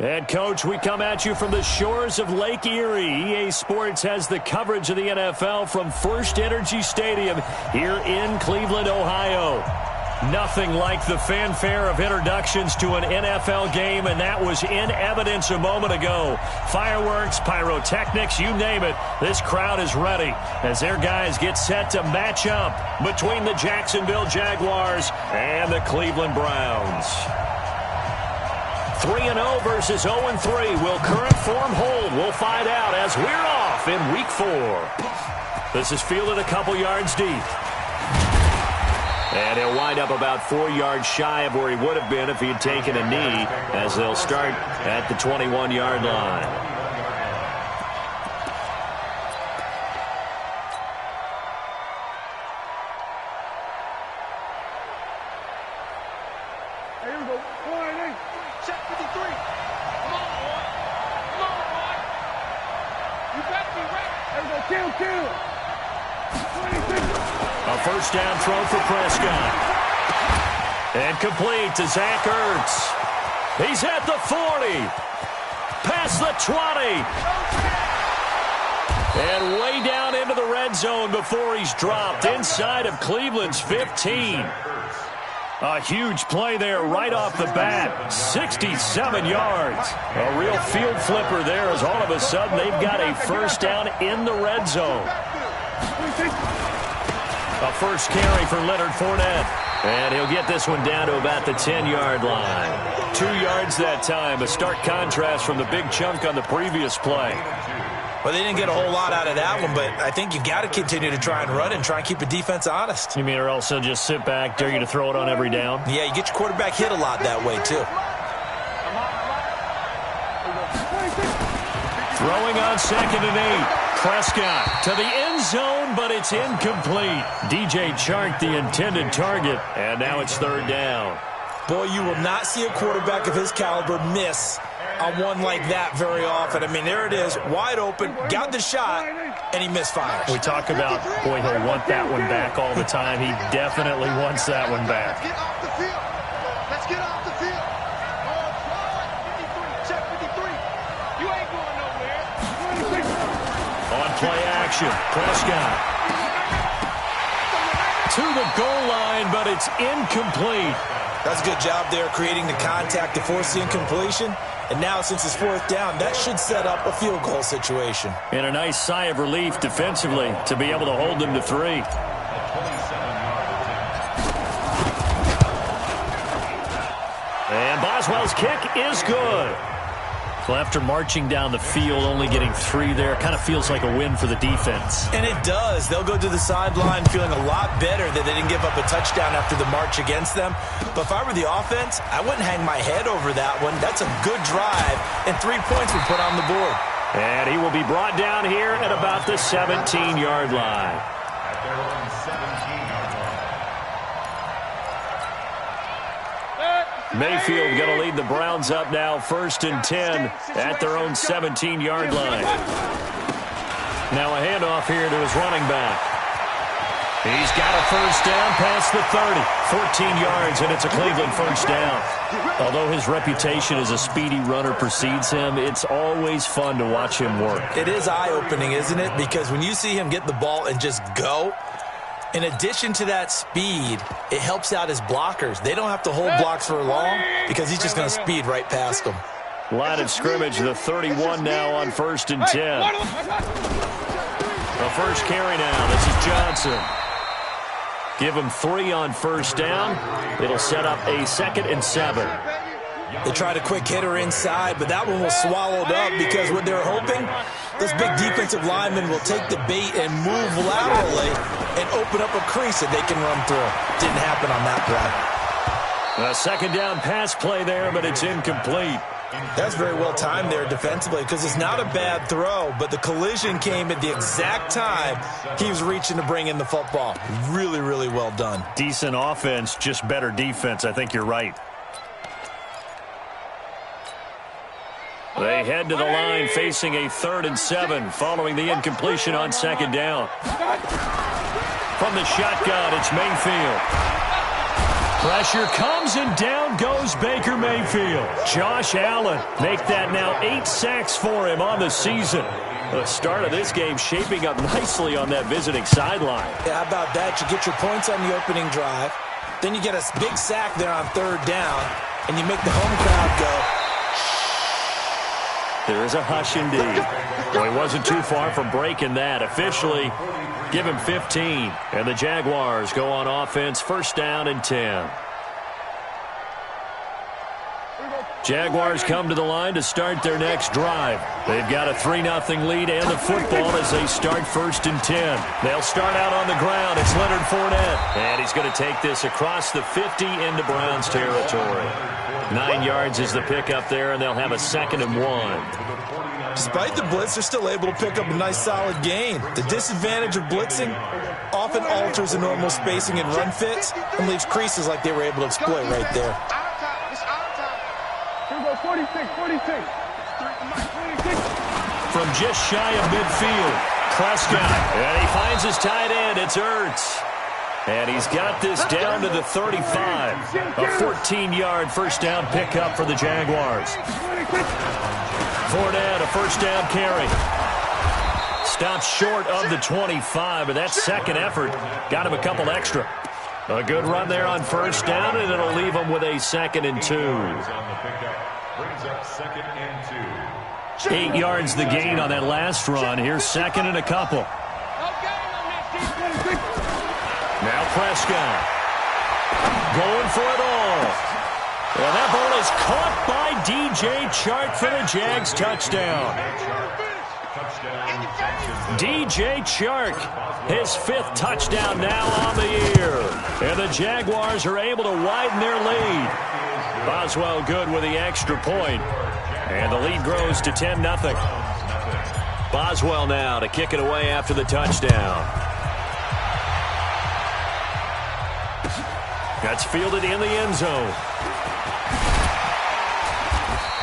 And, Coach, we come at you from the shores of Lake Erie. EA Sports has the coverage of the NFL from First Energy Stadium here in Cleveland, Ohio. Nothing like the fanfare of introductions to an NFL game, and that was in evidence a moment ago. Fireworks, pyrotechnics, you name it. This crowd is ready as their guys get set to match up between the Jacksonville Jaguars and the Cleveland Browns. 3-0 versus 0-3. Will current form hold? We'll find out as we're off in Week 4. This is fielded a couple yards deep. And he'll wind up about 4 yards shy of where he would have been if he had taken a knee, as they'll start at the 21-yard line. First down throw for Prescott. And complete to Zach Ertz. He's at the 40. Past the 20. And way down into the red zone before he's dropped inside of Cleveland's 15. A huge play there right off the bat. 67 yards. A real field flipper there as all of a sudden they've got a first down in the red zone. A first carry for Leonard Fournette. And he'll get this one down to about the 10-yard line. 2 yards that time. A stark contrast from the big chunk on the previous play. Well, they didn't get a whole lot out of that one, but I think you've got to continue to try and run and try and keep the defense honest. You mean or else they'll just sit back, dare you to throw it on every down? Yeah, you get your quarterback hit a lot that way, too. Throwing on 2nd and 8. Prescott to the end zone, but it's incomplete. DJ Chark, the intended target, and now it's 3rd down. Boy, you will not see a quarterback of his caliber miss on one like that very often. I mean, there it is, wide open, got the shot, and he misfires. We talk about, boy, he'll want that one back all the time. He definitely wants that one back. Let's get off the field. Let's get off the field. Check 53. You ain't going nowhere. On play action, Prescott to the goal line, but it's incomplete. That's a good job there creating the contact to force the incompletion. And now, since it's 4th down, that should set up a field goal situation. And a nice sigh of relief defensively to be able to hold them to 3. And Boswell's kick is good. Well, after marching down the field, only getting 3 there, kind of feels like a win for the defense. And it does. They'll go to the sideline feeling a lot better that they didn't give up a touchdown after the march against them. But if I were the offense, I wouldn't hang my head over that one. That's a good drive, and 3 points were put on the board. And he will be brought down here at about the 17-yard line. Mayfield going to lead the Browns up now, 1st and 10 at their own 17-yard line. Now a handoff here to his running back. He's got a first down past the 30. 14 yards, and it's a Cleveland first down. Although his reputation as a speedy runner precedes him, it's always fun to watch him work. It is eye-opening, isn't it? Because when you see him get the ball and just go, in addition to that speed, it helps out his blockers. They don't have to hold blocks for long because he's just going to speed right past them. Line of scrimmage, the 31 now on 1st and 10. The first carry now. This is Johnson. Give him 3 on first down. It'll set up a 2nd and 7. They tried a quick hitter inside, but that one was swallowed up because what they're hoping, those big defensive linemen will take the bait and move laterally and open up a crease that they can run through. Didn't happen on that play. A 2nd down pass play there, but it's incomplete. That's very well timed there defensively because it's not a bad throw, but the collision came at the exact time he was reaching to bring in the football. Really, really well done. Decent offense, just better defense. I think you're right. They head to the line facing a 3rd and 7 following the incompletion on 2nd down. From the shotgun, it's Mayfield. Pressure comes, and down goes Baker Mayfield. Josh Allen make that now 8 sacks for him on the season. The start of this game shaping up nicely on that visiting sideline. Yeah, how about that? You get your points on the opening drive. Then you get a big sack there on 3rd down, and you make the home crowd go. There is a hush indeed. Well, he wasn't too far from breaking that. Officially, give him 15. And the Jaguars go on offense, 1st down and 10. Jaguars come to the line to start their next drive. They've got a 3-0 lead and the football as they start 1st and 10. They'll start out on the ground. It's Leonard Fournette. And he's going to take this across the 50 into Browns territory. 9 yards is the pickup there, and they'll have a 2nd and 1. Despite the blitz, they're still able to pick up a nice solid gain. The disadvantage of blitzing often alters the normal spacing and run fits and leaves creases like they were able to exploit right there. 46. From just shy of midfield, Prescott. And he finds his tight end. It's Ertz. And he's got this down to the 35. A 14-yard 1st down pickup for the Jaguars. Fournette, a 1st down carry. Stops short of the 25, but that second effort got him a couple extra. A good run there on 1st down, and it'll leave him with a 2nd and 2. 8 yards the gain on that last run. Here's 2nd and a couple. Now Prescott going for it all. And that ball is caught by DJ Chark for the Jags touchdown. DJ Chark, his 5th touchdown now on the year. And the Jaguars are able to widen their lead. Boswell good with the extra point. And the lead grows to 10-0. Boswell now to kick it away after the touchdown. That's fielded in the end zone.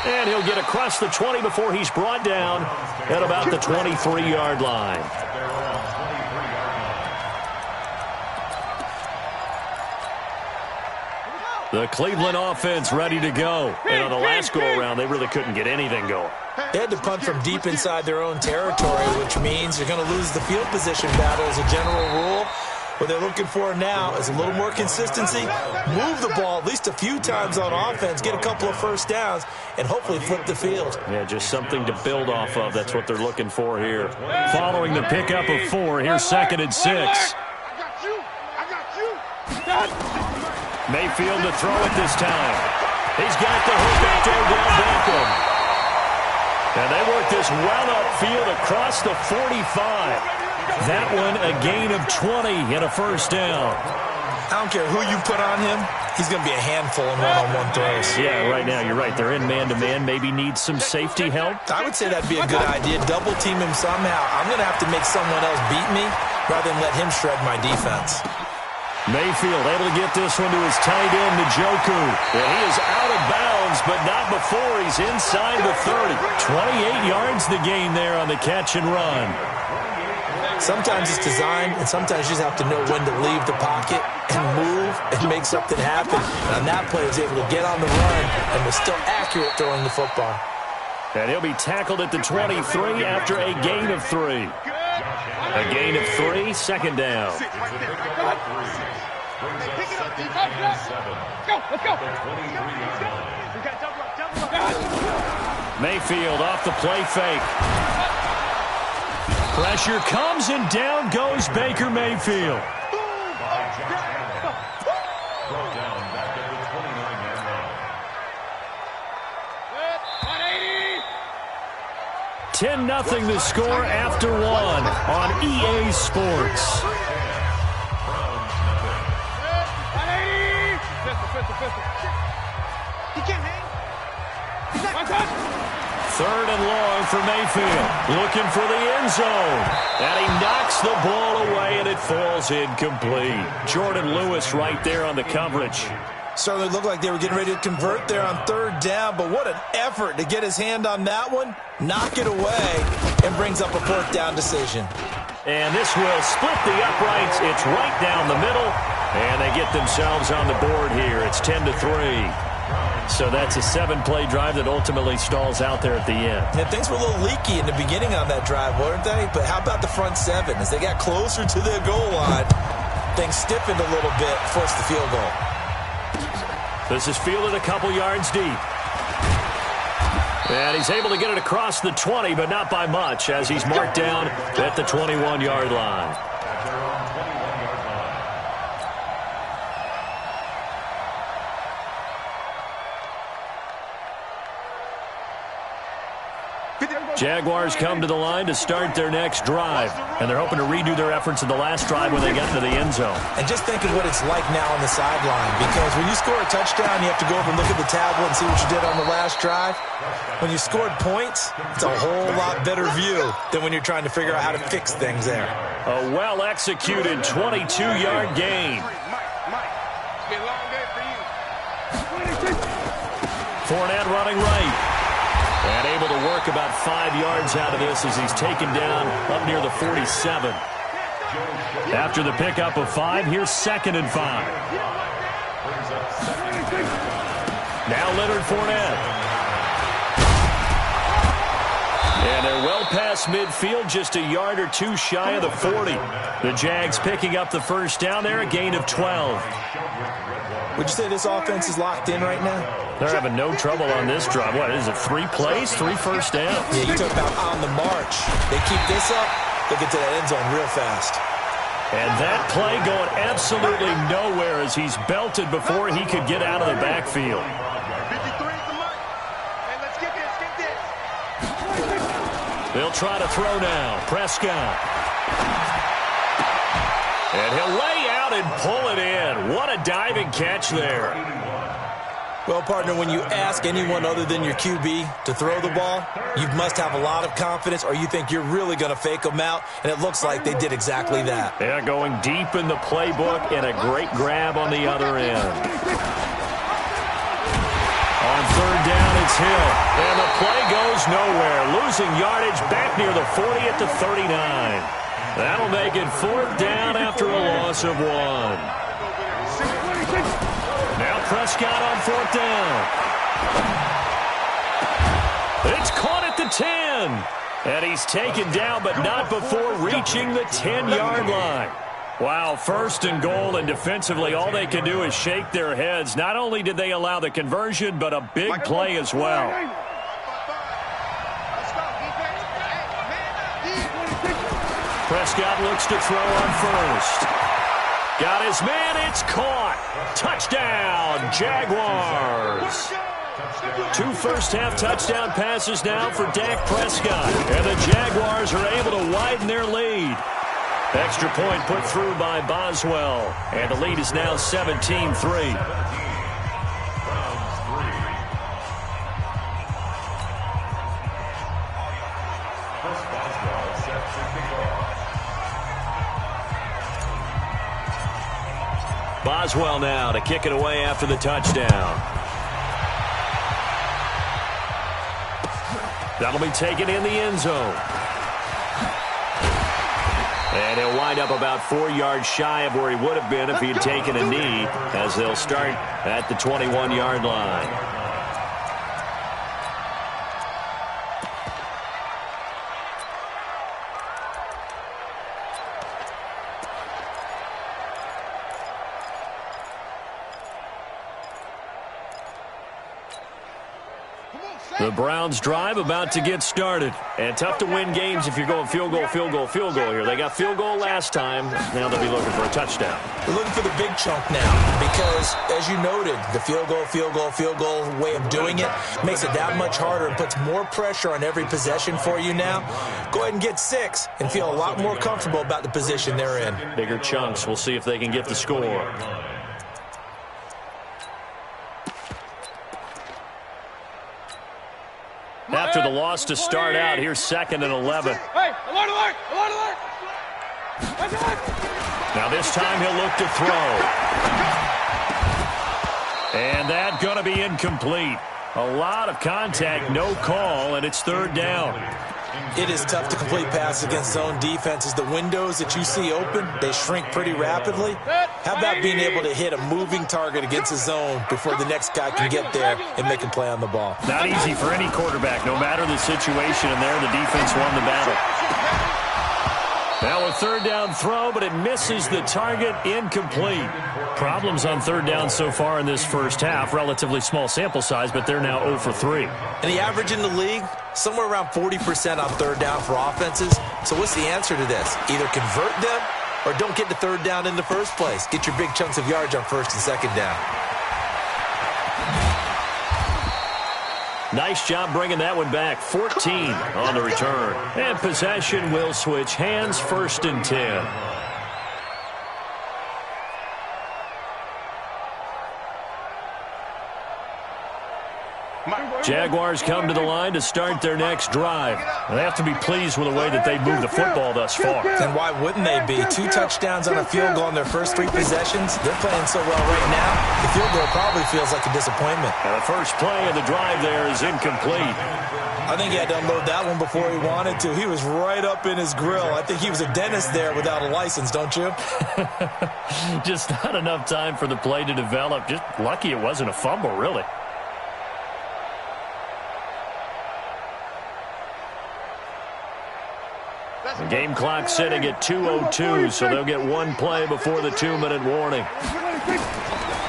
And he'll get across the 20 before he's brought down at about the 23-yard line. The Cleveland offense ready to go. And on the last go-around, they really couldn't get anything going. They had to punt from deep inside their own territory, which means you're going to lose the field position battle as a general rule. What they're looking for now is a little more consistency, move the ball at least a few times on offense, get a couple of 1st downs, and hopefully flip the field. Yeah, just something to build off of. That's what they're looking for here. Following the pickup of 4, here's 2nd and 6. I got you. Mayfield to throw it this time. He's got the hook out to Odell Beckham. And they work this well upfield across the 45. That one a gain of 20 and a 1st down. I don't care who you put on him. He's going to be a handful in one-on-one throws. Yeah, right now you're right. They're in man-to-man. Maybe need some safety help. I would say that'd be a good idea. Double team him somehow. I'm going to have to make someone else beat me rather than let him shred my defense. Mayfield able to get this one to his tight end, Njoku. And he is out of bounds, but not before he's inside the 30. 28 yards the gain there on the catch and run. Sometimes it's designed, and sometimes you just have to know when to leave the pocket and move and make something happen. And on that play, he was able to get on the run and was still accurate throwing the football. And he'll be tackled at the 23 after a gain of 3. A gain of 3, 2nd down. Let's go. Mayfield off the play fake. Pressure comes, and down goes Baker Mayfield. 10-0 the score after 1 on EA Sports. Third and long for Mayfield. Looking for the end zone. And he knocks the ball away, and it falls incomplete. Jordan Lewis right there on the coverage. Certainly looked like they were getting ready to convert there on 3rd down, but what an effort to get his hand on that one, knock it away, and brings up a 4th down decision. And this will split the uprights. It's right down the middle. And they get themselves on the board here. It's 10-3. So that's a 7-play drive that ultimately stalls out there at the end. And things were a little leaky in the beginning on that drive, weren't they? But how about the front seven? As they got closer to their goal line, things stiffened a little bit, forced the field goal. This is fielded a couple yards deep. And he's able to get it across the 20, but not by much, as he's marked down at the 21-yard line. Jaguars come to the line to start their next drive, and they're hoping to redo their efforts in the last drive when they got into the end zone. And just think of what it's like now on the sideline, because when you score a touchdown, you have to go over and look at the tablet and see what you did on the last drive. When you scored points, it's a whole lot better view than when you're trying to figure out how to fix things there. A well-executed 22-yard gain. Fournette running right. And able to work about 5 yards out of this as he's taken down up near the 47. After the pickup of 5, here's 2nd and 5. Now Leonard Fournette. And they're well past midfield, just a yard or two shy of the 40. The Jags picking up the first down there, a gain of 12. Would you say this offense is locked in right now? They're having no trouble on this drive. What is it, 3 plays, 3 first downs? Yeah, you talk about on the march. They keep this up, they get to that end zone real fast. And that play going absolutely nowhere as he's belted before he could get out of the backfield. They'll try to throw now. Prescott. And he'll lay out and pull it in. What a diving catch there. Well, partner, when you ask anyone other than your QB to throw the ball, you must have a lot of confidence, or you think you're really going to fake them out, and it looks like they did exactly that. Yeah, going deep in the playbook and a great grab on the other end. On third down, it's Hill. And the play goes nowhere. Losing yardage back near the 40 at the 39. That'll make it 4th down after a loss of 1. Now Prescott on 4th down. It's caught at the 10. And he's taken down, but not before reaching the 10-yard line. Wow, 1st and goal, and defensively all they can do is shake their heads. Not only did they allow the conversion, but a big play as well. Prescott looks to throw on 1st. Got his man, it's caught. Touchdown, Jaguars. 2 first-half touchdown passes now for Dak Prescott. And the Jaguars are able to widen their lead. Extra point put through by Boswell. And the lead is now 17-3. Boswell now to kick it away after the touchdown. That'll be taken in the end zone. And he'll wind up about 4 yards shy of where he would have been if he had taken a knee, as they'll start at the 21-yard line. The Browns drive about to get started. And tough to win games if you're going field goal, field goal, field goal here. They got field goal last time. Now they'll be looking for a touchdown. They're looking for the big chunk now because, as you noted, the field goal, field goal, field goal way of doing it makes it that much harder and puts more pressure on every possession for you now. Go ahead and get 6 and feel a lot more comfortable about the position they're in. Bigger chunks. We'll see if they can get the score. After the loss to start out, here's 2nd and 11. Hey, alert, alert, alert, alert. Now this time he'll look to throw. And that's going to be incomplete. A lot of contact, no call, and it's 3rd down. It is tough to complete passes against zone defenses. The windows that you see open, they shrink pretty rapidly. How about being able to hit a moving target against a zone before the next guy can get there and make a play on the ball? Not easy for any quarterback, no matter the situation, and there the defense won the battle. Now a third down throw, but it misses the target, incomplete. Problems on third down so far in this first half. Relatively small sample size, but they're now 0 for 3. And the average in the league, somewhere around 40% on third down for offenses. So what's the answer to this? Either convert them or don't get to third down in the first place. Get your big chunks of yards on first and second down. Nice job bringing that one back. 14 on the return. And possession will switch hands, 1st and 10. Jaguars come to the line to start their next drive. They have to be pleased with the way that they moved the football thus far. And why wouldn't they be? 2 touchdowns on a field goal in their first 3 possessions. They're playing so well right now, the field goal probably feels like a disappointment. And the first play of the drive there is incomplete. I think he had to unload that one before he wanted to. He was right up in his grill. I think he was a dentist there without a license, don't you? Just not enough time for the play to develop. Just lucky it wasn't a fumble, really. The game clock sitting at 2:02, so they'll get 1 play before the 2-minute warning.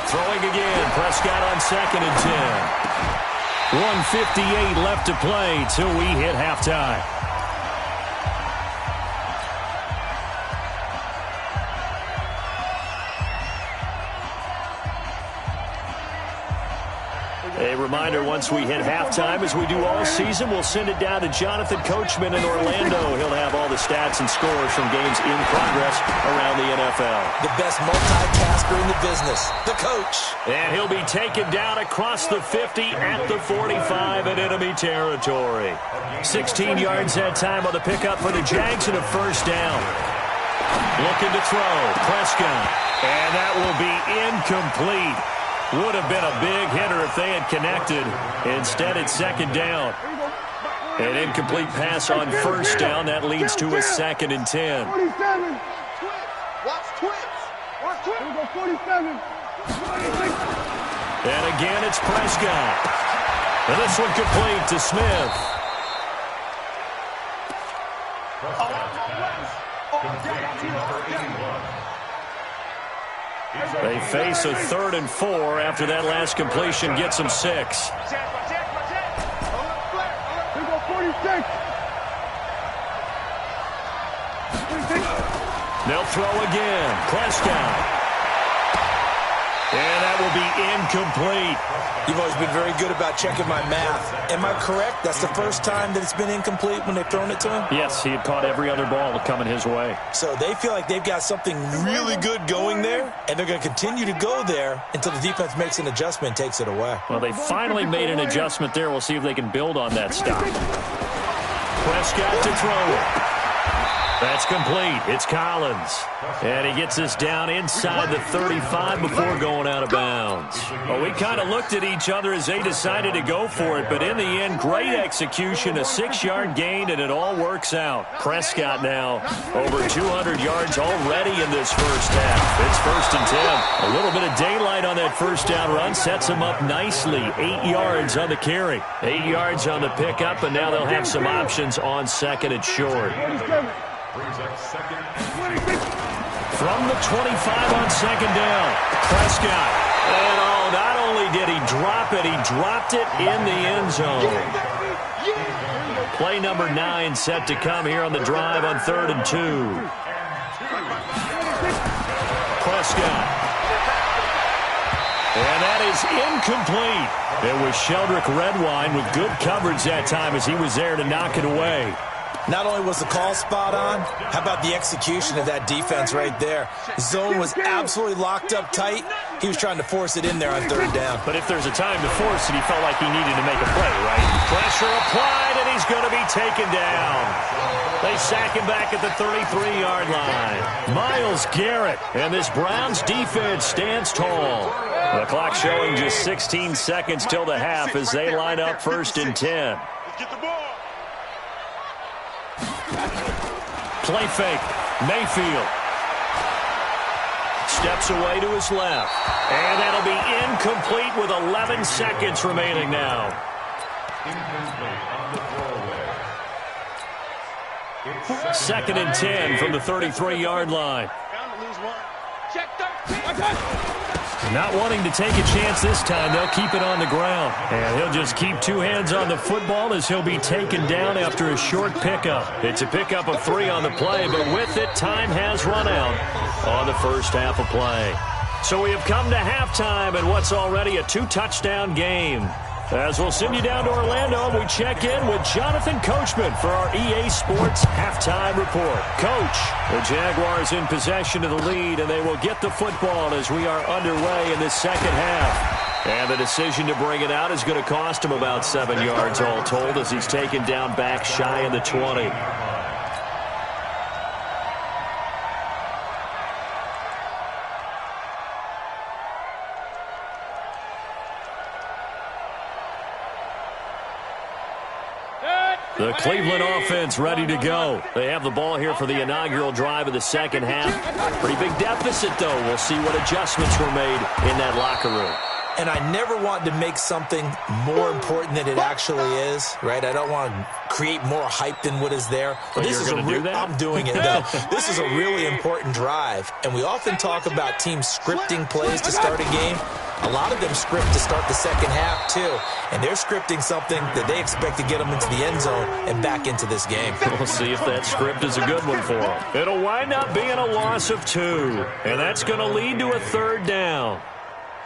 Throwing again, Prescott on 2nd and 10. 1:58 left to play till we hit halftime. A reminder, once we hit halftime, as we do all season, we'll send it down to Jonathan Coachman in Orlando. He'll have all the stats and scores from games in progress around the NFL. The best multitasker in the business, the coach. And he'll be taken down across the 50 at the 45 in enemy territory. 16 yards that time on the pickup for the Jags and a 1st down. Looking to throw, Prescott. And that will be incomplete. Would have been a big hitter if they had connected. Instead, it's 2nd down. An incomplete pass on 1st down. That leads to a 2nd and 10. 47. Watch twits. Watch twits. 47. And again, it's Prescott. And this one complete to Smith. They face a 3rd and 4 after that last completion gets them 6. They'll throw again. Prescott. And that will be incomplete. You've always been very good about checking my math. Am I correct? That's the first time that it's been incomplete when they've thrown it to him? Yes, he had caught every other ball coming his way. So they feel like they've got something really good going there, and they're going to continue to go there until the defense makes an adjustment and takes it away. Well, they finally made an adjustment there. We'll see if they can build on that stop. Prescott to throw. That's complete. It's Collins. And he gets us down inside the 35 before going out of bounds. Well, we kind of looked at each other as they decided to go for it, but in the end, great execution, a 6-yard gain, and it all works out. Prescott now over 200 yards already in this first half. It's 1st and 10. A little bit of daylight on that 1st down run sets him up nicely. 8 yards on the carry. 8 yards on the pickup, and now they'll have some options on 2nd and short. From the 25 on 2nd down, Prescott. And not only did he drop it, he dropped it in the end zone. Play number 9 set to come here on the drive on 3rd and 2. Prescott. And that is incomplete. It was Sheldrick Redwine with good coverage that time as he was there to knock it away. Not only was the call spot on, how about the execution of that defense right there? Zone was absolutely locked up tight. He was trying to force it in there on 3rd down. But if there's a time to force it, he felt like he needed to make a play, right? Pressure applied, and he's going to be taken down. They sack him back at the 33-yard line. Myles Garrett, and this Browns defense stands tall. The clock showing just 16 seconds till the half as they line up 1st and 10. Let's get the ball. Play fake. Mayfield. Steps away to his left. And that'll be incomplete with 11 seconds remaining now. Second and 10 from the 33-yard line. Not wanting to take a chance this time, they'll keep it on the ground. And he'll just keep two hands on the football as he'll be taken down after a short pickup. It's a pickup of 3 on the play, but with it, time has run out on the first half of play. So we have come to halftime in what's already a 2-touchdown game. As we'll send you down to Orlando, we check in with Jonathan Coachman for our EA Sports Halftime Report. Coach, the Jaguars in possession of the lead, and they will get the football as we are underway in this second half. And the decision to bring it out is going to cost him about 7 yards all told as he's taken down back shy of the 20. The Cleveland offense ready to go. They have the ball here for the inaugural drive of the second half. Pretty big deficit, though. We'll see what adjustments were made in that locker room. And I never want to make something more important than it actually is, right? I don't want to create more hype than what is there. But this is I'm doing it, though. This is a really important drive. And we often talk about teams scripting plays to start a game. A lot of them script to start the second half, too. And they're scripting something that they expect to get them into the end zone and back into this game. We'll see if that script is a good one for them. It'll wind up being a loss of 2. And that's going to lead to a third down.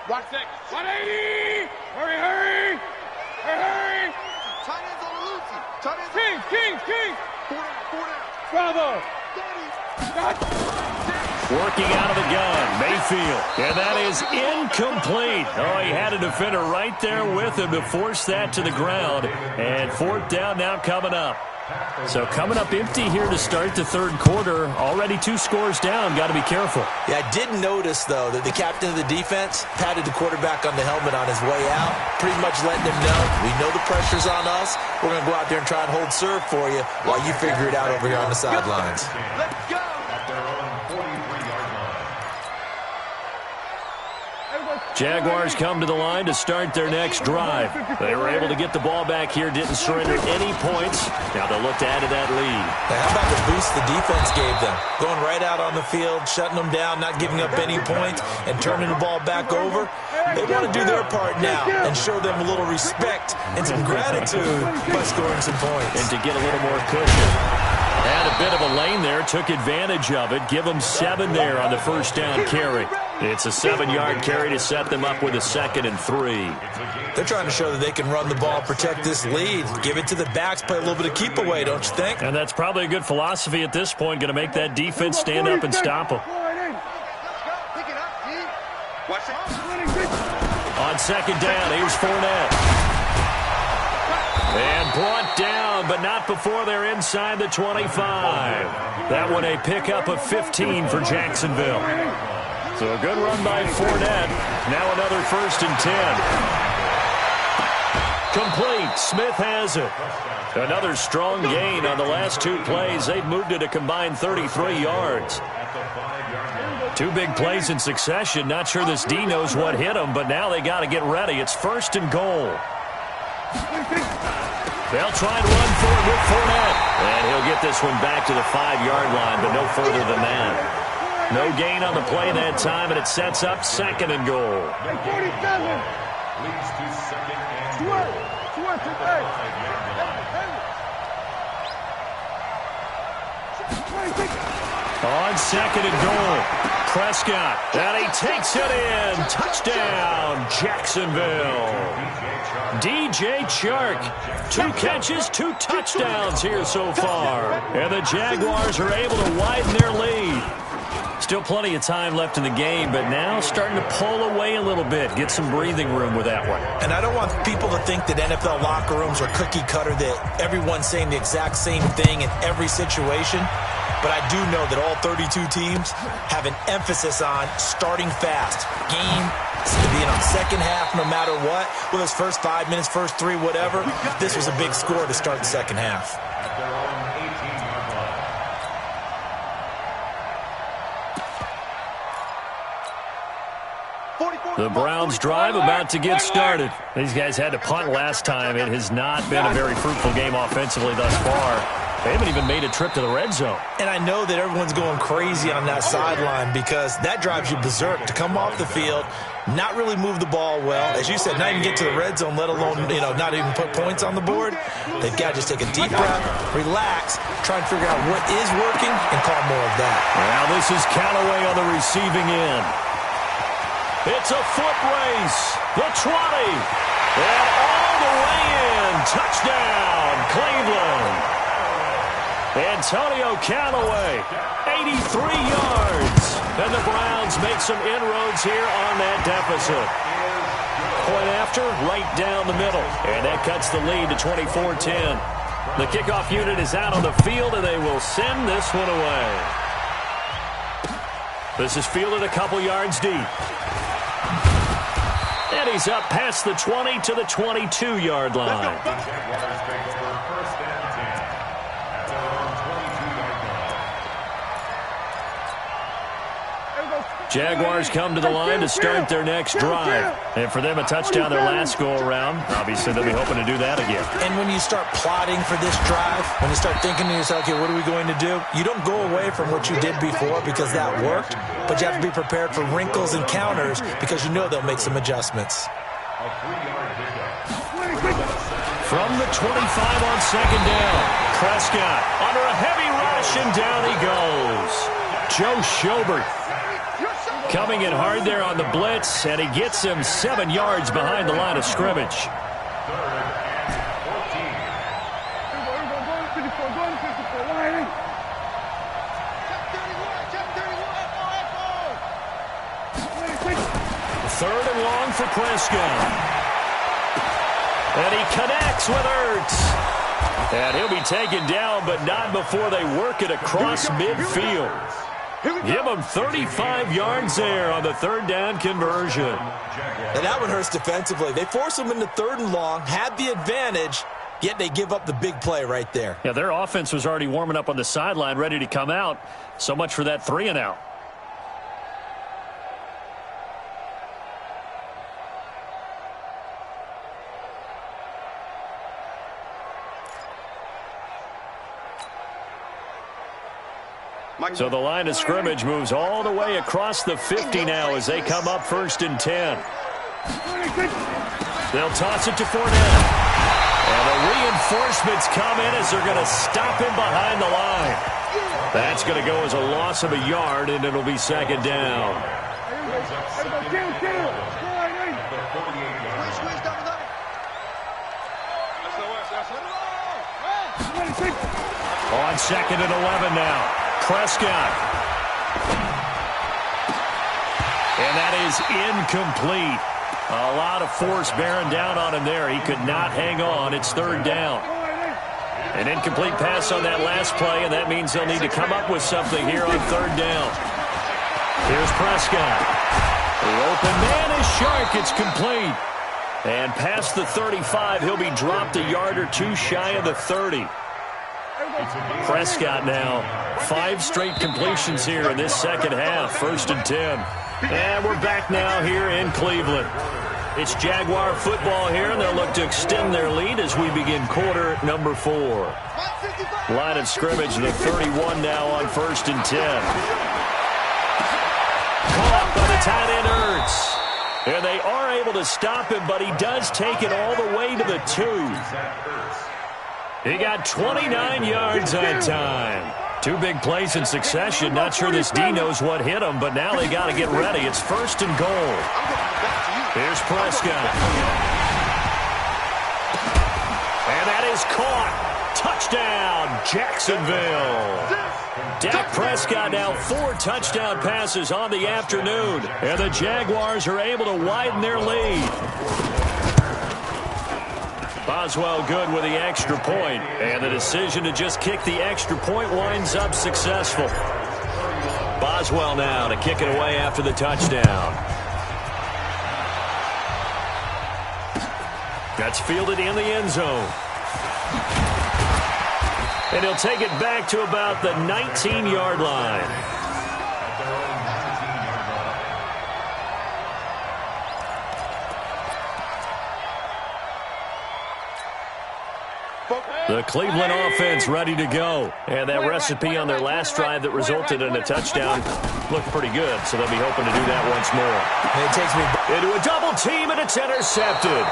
180! Hurry, hurry! Hurry! Tight ends on the Lucy. King! 4 down. Bravo! Working out of the gun, Mayfield. And that is incomplete. Oh, he had a defender right there with him to force that to the ground. And fourth down now coming up. So coming up empty here to start the third quarter. Already 2 scores down. Got to be careful. Yeah, I did notice, though, that the captain of the defense patted the quarterback on the helmet on his way out, pretty much letting him know, we know the pressure's on us. We're going to go out there and try and hold serve for you while you figure it out over here on the sidelines. Let's go! Jaguars come to the line to start their next drive. They were able to get the ball back here, didn't surrender any points. Now they'll look to add to that lead. Now, how about the boost the defense gave them? Going right out on the field, shutting them down, not giving up any points, and turning the ball back over. They want to do their part now and show them a little respect and some gratitude by scoring some points. And to get a little more cushion. Had a bit of a lane there, took advantage of it. Give them 7 there on the first down carry. It's a 7-yard carry to set them up with a 2nd and 3. They're trying to show that they can run the ball, protect this lead, give it to the backs, play a little bit of keep away, don't you think? And that's probably a good philosophy at this point, going to make that defense stand up and stop them. On second down, here's Fournette. And brought down, but not before they're inside the 25. That one a pickup of 15 for Jacksonville. So a good run by Fournette. Now another 1st and 10. Complete. Smith has it. Another strong gain on the last 2 plays. They've moved it a combined 33 yards. 2 big plays in succession. Not sure this D knows what hit them, but now they got to get ready. It's 1st and goal. They'll try and run for it with Fournette. And he'll get this one back to the 5-yard line, but no further than that. No gain on the play that time, and it sets up 2nd and goal. On 2nd and goal, Prescott, and he takes it in. Touchdown, Jacksonville. DJ Chark, 2 catches, 2 touchdowns here so far. And the Jaguars are able to widen their lead. Still plenty of time left in the game, but now starting to pull away a little bit, get some breathing room with that one. And I don't want people to think that NFL locker rooms are cookie cutter, that everyone's saying the exact same thing in every situation. But I do know that all 32 teams have an emphasis on starting fast. Game being on second half no matter what. Whether it's first 5 minutes, first 3, whatever. This was a big score to start the second half. The Browns drive about to get started. These guys had to punt last time. It has not been a very fruitful game offensively thus far. They haven't even made a trip to the red zone. And I know that everyone's going crazy on that sideline because that drives you berserk to come off the field, not really move the ball well. As you said, not even get to the red zone, let alone, not even put points on the board. They've got to just take a deep breath, relax, try and figure out what is working, and call more of that. Now this is Callaway on the receiving end. It's a foot race. The 20. And all the way in. Touchdown, Cleveland. Antonio Callaway, 83 yards. And the Browns make some inroads here on that deficit. Point after, right down the middle. And that cuts the lead to 24-10. The kickoff unit is out on the field, and they will send this one away. This is fielded a couple yards deep. And he's up past the 20 to the 22-yard line. Jaguars come to the line to start their next drive. And for them, a touchdown their last go-around. Obviously, they'll be hoping to do that again. And when you start plotting for this drive, when you start thinking to yourself, okay, what are we going to do? You don't go away from what you did before because that worked, but you have to be prepared for wrinkles and counters because you know they'll make some adjustments. From the 25 on second down, Prescott under a heavy rush, and down he goes. Joe Schobert coming in hard there on the blitz, and he gets him 7 yards behind the line of scrimmage. Third and long for Prescott. And he connects with Ertz. And he'll be taken down, but not before they work it across midfield. Give him 35 yards there on the third down conversion. And that one hurts defensively. They force him into third and long, had the advantage, yet they give up the big play right there. Yeah, their offense was already warming up on the sideline, ready to come out. So much for that 3-and-out. So the line of scrimmage moves all the way across the 50 now as they come up 1st and 10. They'll toss it to Fournette. And the reinforcements come in as they're going to stop him behind the line. That's going to go as a loss of a yard, and it'll be second down. On 2nd and 11 now. Prescott. And that is incomplete. A lot of force bearing down on him there. He could not hang on. It's third down. An incomplete pass on that last play, and that means they'll need to come up with something here on third down. Here's Prescott. The open man is Shark. It's complete. And past the 35, he'll be dropped a yard or two shy of the 30. Prescott now, 5 straight completions here in this second half, 1st and 10. And we're back now here in Cleveland. It's Jaguar football here, and they'll look to extend their lead as we begin quarter number 4. Line of scrimmage, the 31 now on 1st and 10. Caught by the tight end Ertz. And they are able to stop him, but he does take it all the way to the 2. He got 29 yards that time. 2 big plays in succession. Not sure this D knows what hit him, but now they got to get ready. It's 1st and goal. Here's Prescott. And that is caught. Touchdown, Jacksonville. Dak Prescott now 4 touchdown passes on the afternoon. And the Jaguars are able to widen their lead. Boswell good with the extra point, and the decision to just kick the extra point winds up successful. Boswell now to kick it away after the touchdown. That's fielded in the end zone. And he'll take it back to about the 19-yard line. The Cleveland offense ready to go. And that recipe on their last drive that resulted in a touchdown looked pretty good, so they'll be hoping to do that once more. It takes me into a double team, and it's intercepted.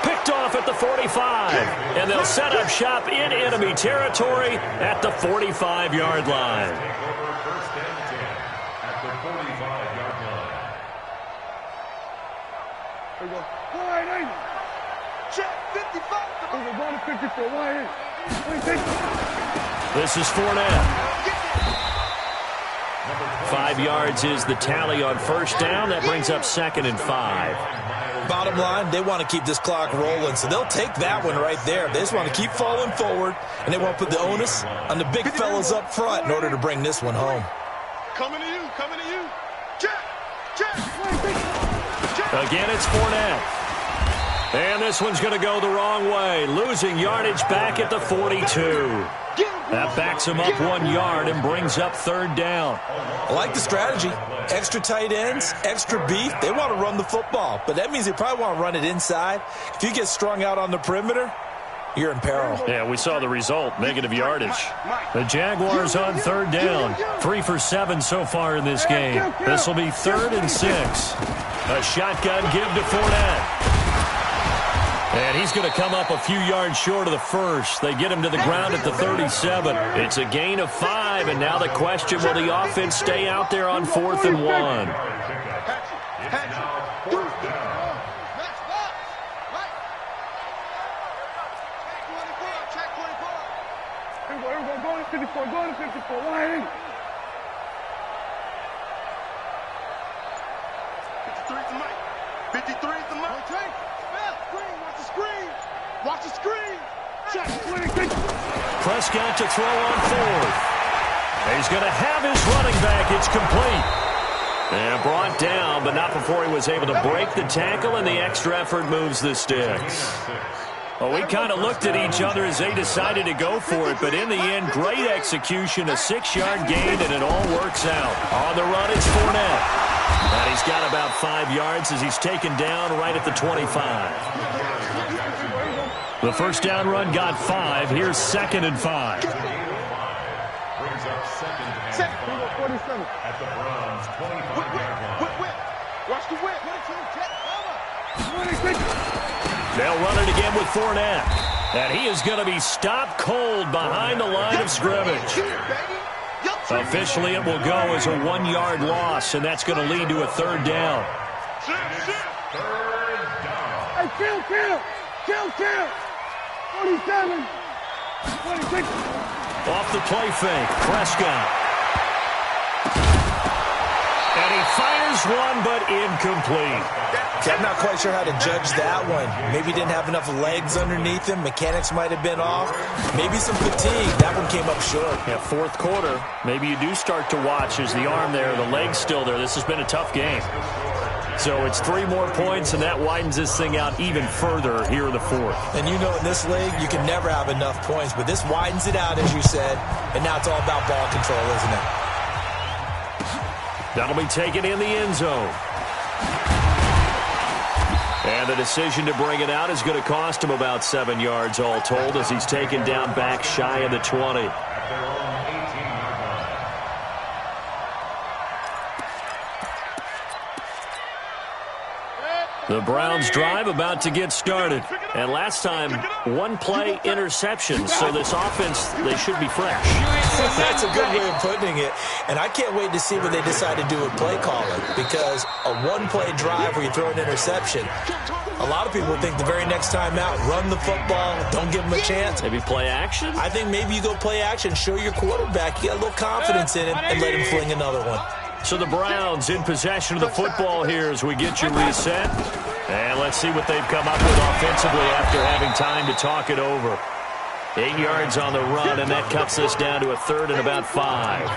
Picked off at the 45, and they'll set up shop in enemy territory at the 45-yard line. There we go. Wide eight. Check 55. We're going to 54. Wide eight. This is Fournette. 5 yards is the tally on first down. That brings up 2nd and 5. Bottom line, they want to keep this clock rolling, so they'll take that one right there. They just want to keep falling forward, and they want to put the onus on the big fellas up front in order to bring this one home. Coming to you, coming to you. Check, check. Again, it's Fournette. And this one's going to go the wrong way, losing yardage back at the 42. That backs him up 1 yard and brings up 3rd down. I like the strategy. Extra tight ends, extra beef. They want to run the football, but that means they probably want to run it inside. If you get strung out on the perimeter, you're in peril. Yeah, we saw the result, negative yardage. The Jaguars on 3rd down. 3 for 7 so far in this game. This will be 3rd and 6. A shotgun give to Fournette. And he's going to come up a few yards short of the first. They get him to the ground at the 37. It's a gain of 5, and now the question, will the offense stay out there on 4th and 1? Go to 54, go to 54, wide eight. 53's the mic. 53's the mic. Screen, watch the screen. Watch the screen. Check. Prescott to throw on 4th. He's going to have his running back. It's complete. And brought down, but not before he was able to break the tackle, and the extra effort moves the sticks. Well, we kind of looked at each other as they decided to go for it, but in the end, great execution, a 6-yard gain, and it all works out. On the run, it's Fournette. And he's got about 5 yards as he's taken down right at the 25. The first down run got 5. Here's 2nd and 5. Brings up 2nd and 47. At the Browns, 25-yard line. Watch the whip. They'll run it again with Fournette. And he is going to be stopped cold behind the line of scrimmage. Officially, it will go as a 1-yard loss, and that's going to lead to a 3rd down. Hey, kill. 47. 26. Off the play fake, Prescott. And he fires one, but incomplete. I'm not quite sure how to judge that one. Maybe he didn't have enough legs underneath him. Mechanics might have been off. Maybe some fatigue. That one came up short. Yeah, 4th quarter. Maybe you do start to watch as the arm there, the leg's still there. This has been a tough game. So it's 3 more points, and that widens this thing out even further here in the 4th. And you know in this league, you can never have enough points. But this widens it out, as you said. And now it's all about ball control, isn't it? That'll be taken in the end zone. And the decision to bring it out is going to cost him about 7 yards all told as he's taken down back shy of the 20. The Browns drive about to get started. And last time, 1-play interception. So this offense, they should be fresh. That's a good way of putting it. And I can't wait to see what they decide to do with play calling. Because a 1-play drive where you throw an interception, a lot of people think the very next time out, run the football, don't give them a chance. Maybe play action? I think maybe you go play action, show your quarterback, you got a little confidence in him, and let him fling another one. So the Browns in possession of the football here as we get you reset. And let's see what they've come up with offensively after having time to talk it over. 8 yards on the run, and that cuts us down to a 3rd and about 5.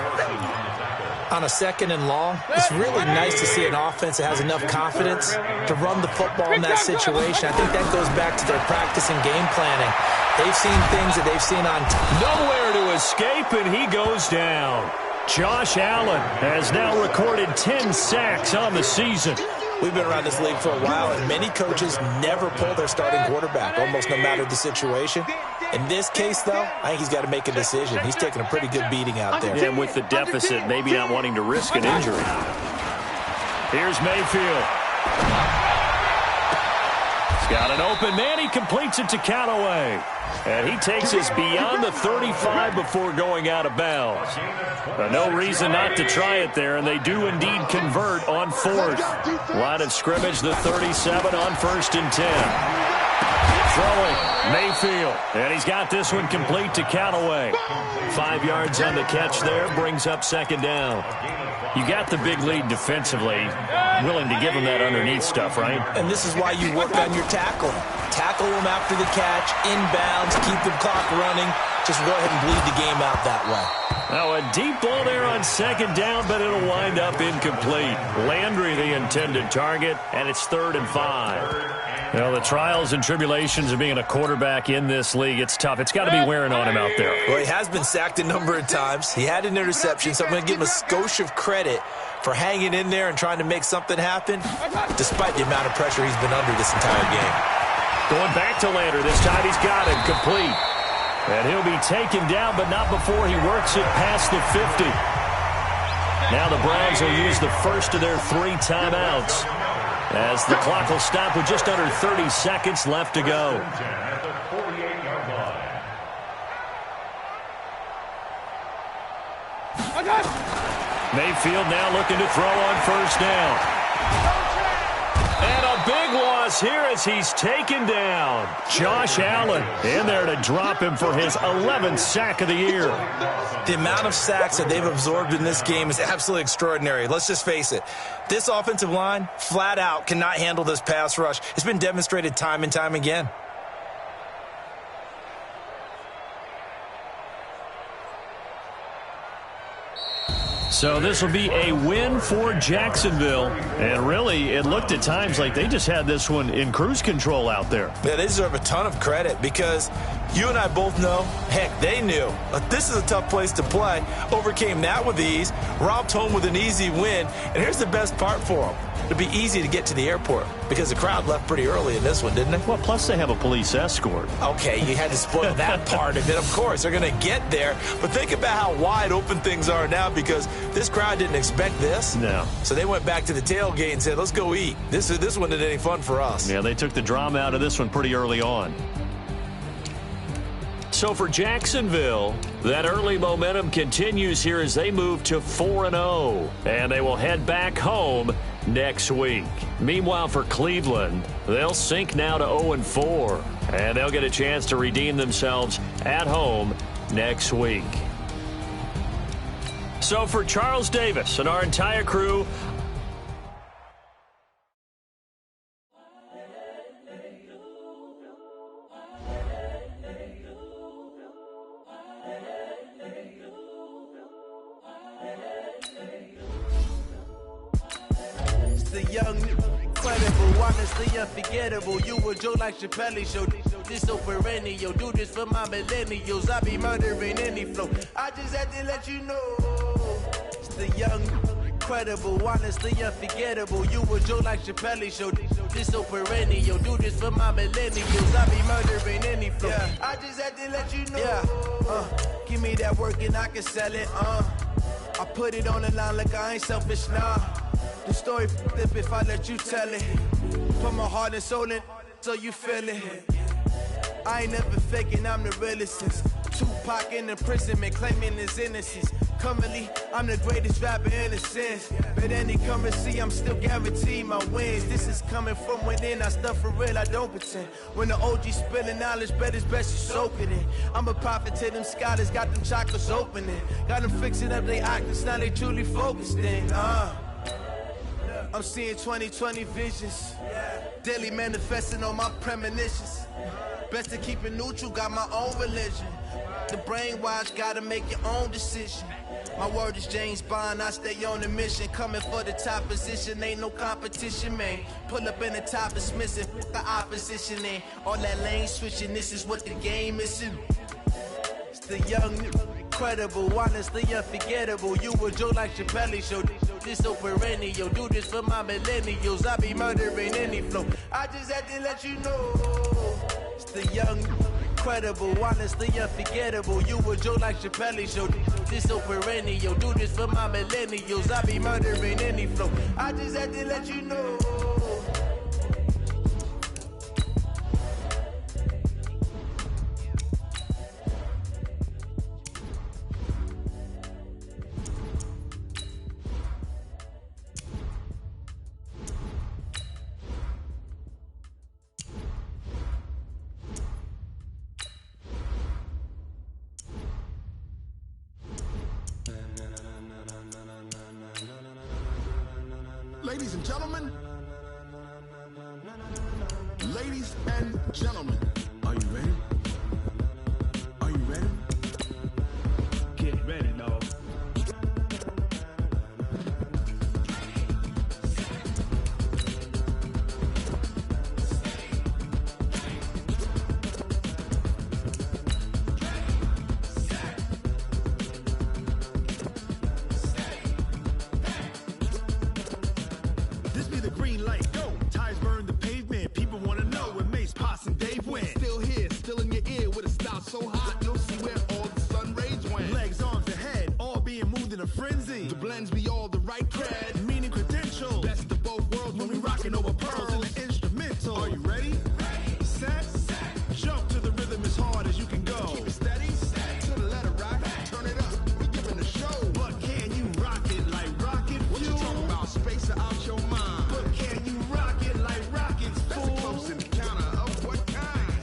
On a 2nd and long, it's really nice to see an offense that has enough confidence to run the football in that situation. I think that goes back to their practice and game planning. They've seen things that they've seen on nowhere to escape, and he goes down. Josh Allen has now recorded 10 sacks on the season. We've been around this league for a while, and many coaches never pull their starting quarterback, almost no matter the situation. In this case, though, I think he's got to make a decision. He's taking a pretty good beating out there. And with the deficit, maybe not wanting to risk an injury. Here's Mayfield. He's got an open man. He completes it to Callaway. And he takes us beyond the 35 before going out of bounds. No reason not to try it there, and they do indeed convert on fourth. Line of scrimmage, the 37 on 1st and 10. Throwing, Mayfield, and he's got this one complete to Callaway. 5 yards on the catch there, brings up 2nd down. You got the big lead defensively, willing to give him that underneath stuff, right? And this is why you work on your tackling. Tackle him after the catch, inbounds, keep the clock running. Just go ahead and bleed the game out that way. Now a deep ball there on 2nd down, but it'll wind up incomplete. Landry the intended target, and it's 3rd and 5. You know, the trials and tribulations of being a quarterback in this league, it's tough. It's got to be wearing on him out there. Well, he has been sacked a number of times. He had an interception, so I'm going to give him a skosh of credit for hanging in there and trying to make something happen, despite the amount of pressure he's been under this entire game. Going back to Landry. This time he's got it complete. And he'll be taken down, but not before he works it past the 50. Now the Browns will use the first of their 3 timeouts, as the clock will stop with just under 30 seconds left to go. Mayfield now looking to throw on 1st down. And a big loss here as he's taken down. Josh Allen in there to drop him for his 11th sack of the year. The amount of sacks that they've absorbed in this game is absolutely extraordinary. Let's just face it. This offensive line, flat out, cannot handle this pass rush. It's been demonstrated time and time again. So this will be a win for Jacksonville. And really, it looked at times like they just had this one in cruise control out there. Yeah, they deserve a ton of credit because you and I both know, heck, they knew. This is a tough place to play. Overcame that with ease, robbed home with an easy win. And here's the best part for them. It'll be easy to get to the airport because the crowd left pretty early in this one, didn't it? Well, plus they have a police escort. Okay, you had to spoil that part of it. Of course, they're going to get there. But think about how wide open things are now because this crowd didn't expect this. No. So they went back to the tailgate and said, let's go eat. This one isn't any fun for us. Yeah, they took the drama out of this one pretty early on. So for Jacksonville, that early momentum continues here as they move to 4-0. And they will head back home next week. Meanwhile, for Cleveland, they'll sink now to 0-4. And they'll get a chance to redeem themselves at home next week. So for Charles Davis and our entire crew, the young, incredible, honestly unforgettable. You a Joe like Chappelle show. This so perennial. Do this for my millennials. I be murdering any flow. I just had to let you know. It's the young, incredible, honestly unforgettable. You a Joe like Chappelle show. This so perennial. Do this for my millennials. I be murdering any flow. Yeah. I just had to let you know. Yeah. Give me that work and I can sell it. I put it on the line like I ain't selfish, nah. The story flip if I let you tell it. Put my heart and soul in so you feel it. I ain't never faking, I'm the realest since Tupac in imprisonment, claiming his innocence. Currently, I'm the greatest rapper in a sense. But any currency, I'm still guaranteed my wins. This is coming from within, I stuff for real, I don't pretend. When the OG spilling knowledge, bet it's best you soak it in. I'm a prophet to them scholars, got them chakras opening. Got them fixing up they octaves, now they truly focused in. I'm seeing 2020 visions. Daily manifesting on my premonitions. Best to keep it neutral, got my own religion. The brainwash, gotta make your own decision. My word is James Bond, I stay on a mission. Coming for the top position, ain't no competition, man. Pull up in the top, it's missing, the opposition in. All that lane switching, this is what the game is. It's the young, incredible, honestly unforgettable. You a Joe like Chappelle show. This so perennial, do this for my millennials. I be murdering any flow. I just had to let you know. It's the young, incredible, honestly unforgettable. You a Joe like Chappelle show. This so perennial, do this for my millennials. I be murdering any flow. I just had to let you know. Ladies and gentlemen, ladies and gentlemen, are you ready? Are you ready? Get ready, dog. This be the green light, go. Tires burn the pavement. People want to know where Mace, Potts, and Dave went. Still here, still in your ear with a style so hot, you'll see where all the sun rays went. Legs, arms, and head, all being moved in a frenzy. The blends be all the right cred, meaning credentials. Best of both worlds when we rockin' over pearls in the instrumental. Are you ready? Ready. Set. Jump to the rhythm as hard as you can go. Keep it steady. To the letter rock. Turn it up. We giving the show. But can you rock it like rocket fuel? What you talking about? Space out your mind. But can you rock it like rockets, fool? That's a close encounter of what kind?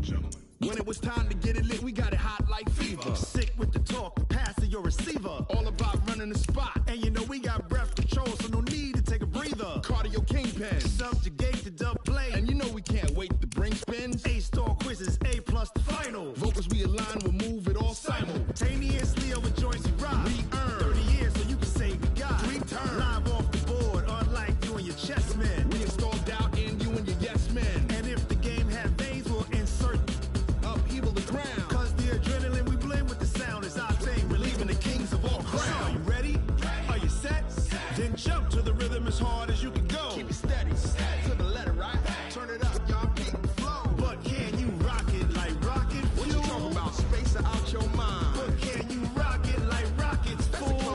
Gentlemen. When it was time to get it lit, we got it hot like fever. Sick with the talk, pass to your receiver. All about running the spot. And you know we got breath control, so no need to take a breather. Cardio kingpin, subjugate